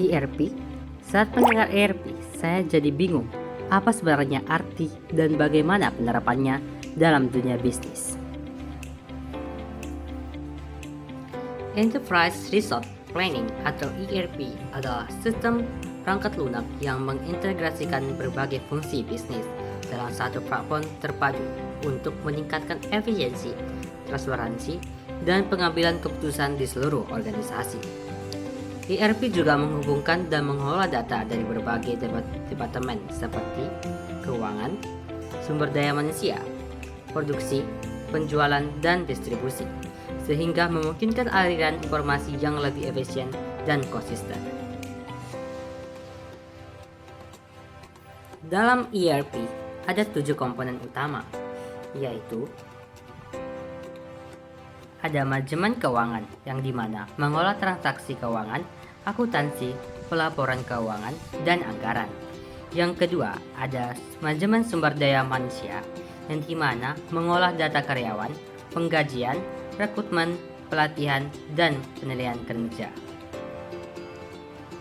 ERP? Saat mendengar ERP, saya jadi bingung apa sebenarnya arti dan bagaimana penerapannya dalam dunia bisnis. Enterprise Resource Planning atau ERP adalah sistem perangkat lunak yang mengintegrasikan berbagai fungsi bisnis dalam satu platform terpadu untuk meningkatkan efisiensi, transparansi, dan pengambilan keputusan di seluruh organisasi. ERP juga menghubungkan dan mengelola data dari berbagai departemen seperti keuangan, sumber daya manusia, produksi, penjualan, dan distribusi, sehingga memungkinkan aliran informasi yang lebih efisien dan konsisten. Dalam ERP ada 7 komponen utama, yaitu ada manajemen keuangan yang dimana mengolah transaksi keuangan, akuntansi, pelaporan keuangan, dan anggaran. Yang kedua ada manajemen sumber daya manusia yang dimana mengolah data karyawan, penggajian, rekrutmen, pelatihan, dan penilaian kerja.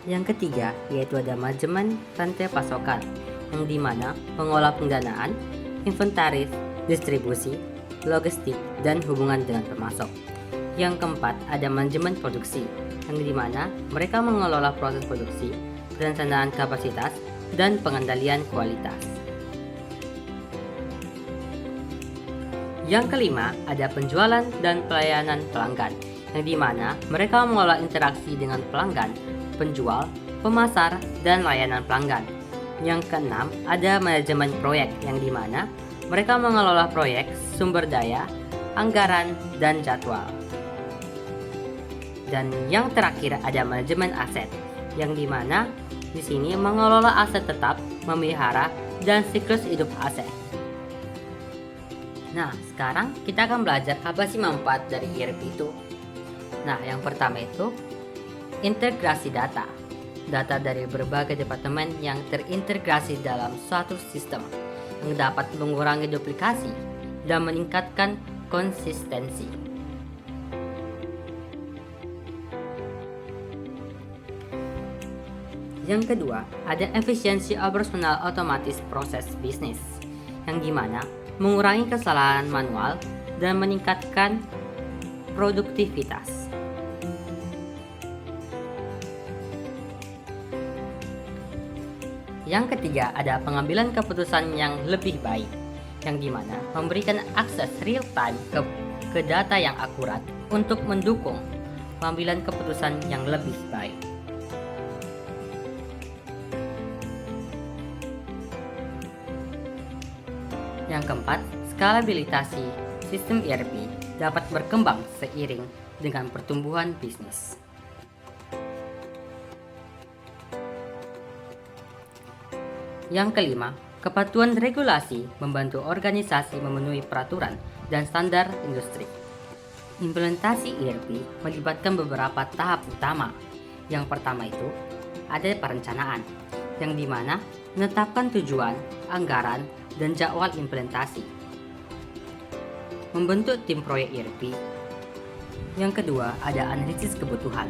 Yang ketiga yaitu ada manajemen rantai pasokan yang dimana mengolah pendanaan, inventaris, distribusi, logistik, dan hubungan dengan pemasok. Yang keempat ada manajemen produksi yang dimana mereka mengelola proses produksi, perencanaan kapasitas, dan pengendalian kualitas. Yang kelima ada penjualan dan pelayanan pelanggan yang dimana mereka mengelola interaksi dengan pelanggan, penjual, pemasar, dan layanan pelanggan. Yang keenam ada manajemen proyek yang dimana mereka mengelola proyek, sumber daya, anggaran, dan jadwal. Dan yang terakhir ada manajemen aset, yang dimana di sini mengelola aset tetap, memelihara, dan siklus hidup aset. Nah, sekarang kita akan belajar apa sih manfaat dari ERP itu. Nah, yang pertama itu integrasi data. Data dari berbagai departemen yang terintegrasi dalam suatu sistem yang dapat mengurangi duplikasi dan meningkatkan konsistensi. Yang kedua, ada efisiensi operasional otomatis proses bisnis, yang dimana mengurangi kesalahan manual dan meningkatkan produktivitas. Yang ketiga ada pengambilan keputusan yang lebih baik, yang dimana memberikan akses real time ke data yang akurat untuk mendukung pengambilan keputusan yang lebih baik. Yang keempat, skalabilitasi sistem ERP dapat berkembang seiring dengan pertumbuhan bisnis. Yang kelima, kepatuhan regulasi membantu organisasi memenuhi peraturan dan standar industri. Implementasi ERP melibatkan beberapa tahap utama. Yang pertama itu ada perencanaan, yang dimana menetapkan tujuan, anggaran, dan jadwal implementasi. Membentuk tim proyek ERP. Yang kedua ada analisis kebutuhan,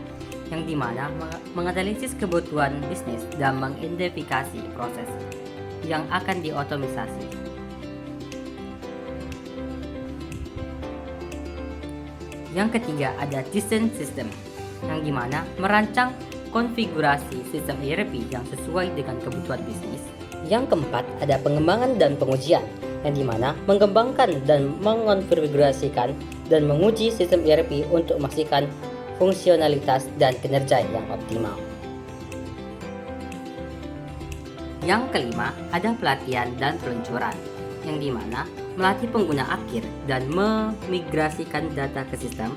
yang dimana menganalisis kebutuhan bisnis dan mengidentifikasi proses yang akan diotomisasi. Yang ketiga ada desain sistem, yang dimana merancang konfigurasi sistem ERP yang sesuai dengan kebutuhan bisnis. Yang keempat ada pengembangan dan pengujian, yang dimana mengembangkan dan mengonfigurasikan dan menguji sistem ERP untuk memastikan fungsionalitas dan kinerja yang optimal. Yang kelima ada pelatihan dan peluncuran, yang dimana melatih pengguna akhir dan memigrasikan data ke sistem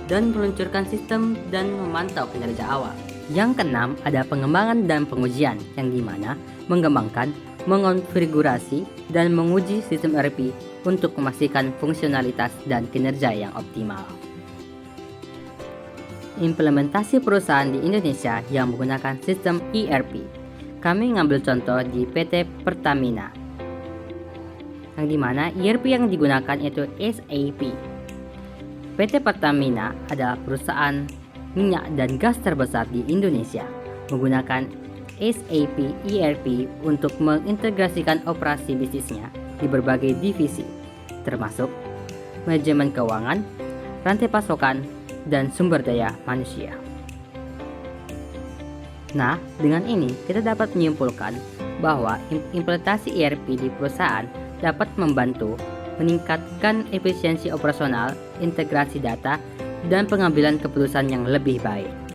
dan meluncurkan sistem dan memantau kinerja awal. Yang keenam ada pengembangan dan pengujian, yang dimana mengembangkan, mengonfigurasi, dan menguji sistem ERP untuk memastikan fungsionalitas dan kinerja yang optimal. Implementasi perusahaan di Indonesia yang menggunakan sistem ERP. Kami mengambil contoh di PT Pertamina, yang dimana ERP yang digunakan yaitu SAP. PT Pertamina adalah perusahaan minyak dan gas terbesar di Indonesia. menggunakan SAP ERP untuk mengintegrasikan operasi bisnisnya di berbagai divisi, termasuk manajemen keuangan, rantai pasokan, dan sumber daya manusia. Nah, dengan ini kita dapat menyimpulkan bahwa implementasi ERP di perusahaan dapat membantu meningkatkan efisiensi operasional, integrasi data, dan pengambilan keputusan yang lebih baik.